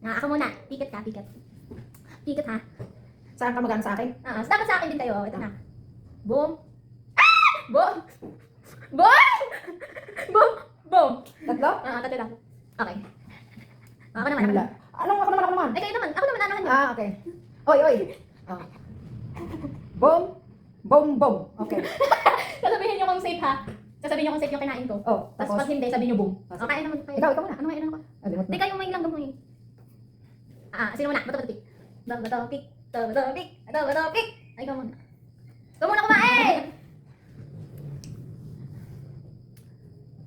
Ako muna. Pikit ka, pikit. Pikit ha. Saan ka magana sa akin? Dapat sa akin din kayo. Ito na. Boom. Boom. Boom! Boom! Boom! Tatlo? Tatlo lang. Okay. Ako naman. Wala. Anong ako naman? Ay, kayo naman. Ako naman, anahan nyo. Okay. Oy. Oh. Boom. Boom, boom. Okay. Sasabihin nyo kung safe ha. Sasabihin nyo kung safe yung kinain ko. Oh, Tapos pag hindi, sabihin nyo boom. Tapos- Kain naman kayo. Ikaw muna. Ano kailan ako? Alimot Hindi na. kayo may lang gamoy. Sino muna? Bato pik. Bato pik. Bato pik. Bato pik. Ay, ikaw muna. Ikaw muna kumain!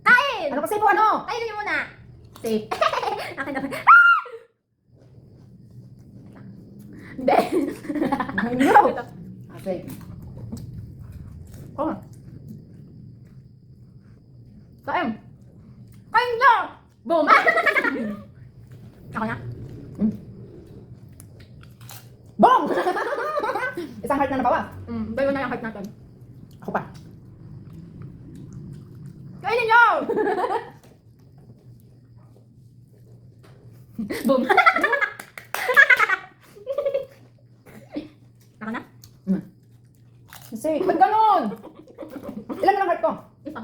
Kain! Ano kasi po ano? Kainin nyo muna. Safe. Akin naman. Hindi. No. Okay. Oh. Kain. Kain nyo! Boom! Ako na? Boom! Isang heart na nabawas. Bayo na yung heart natin. Ako pa. Kainin nyo! Boom! Ako na? Kasi, ba't ganon? Ilan na lang heart ko? Isa.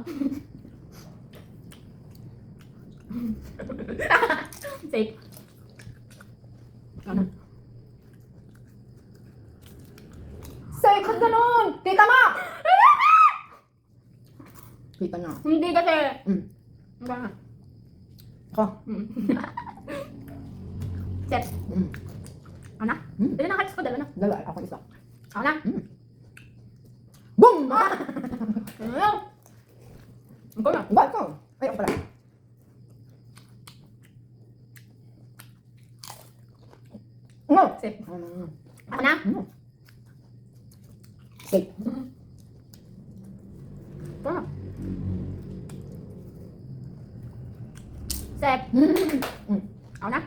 Safe. Ano? Say, ba't ganon? Kita mo! Kita niya. Hindi kasi. Ako. Set. Ako na? Ilan ang hearts ko? Dalawa na. Dala, ako isa. Ako na? Boom! Ano? Ikaw na. Ba, ikaw? Ay, ako pala. No! Safe. Mm. Ako na? Safe. Ito na. Safe. Ako na?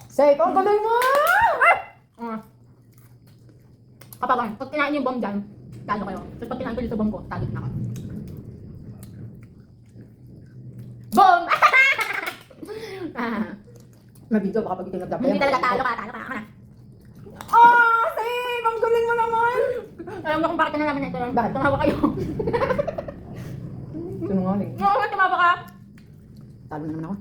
Safe. Ang galing mo! Pag kinain niyo yung bomb dyan, talo kayo. Tapos pag kinain ko dito bomb ko, talo na ako. Bomb! Mabidyo, baka pag itinag dapat. Hindi talaga talo ka. Ako na. Ah, safe! Ang galing mo naman! Alam mo kung bakit na naman ito. Bakit? Tumawa kayo. Sinungaling. Oo, tumawa ka. Talo na naman ako.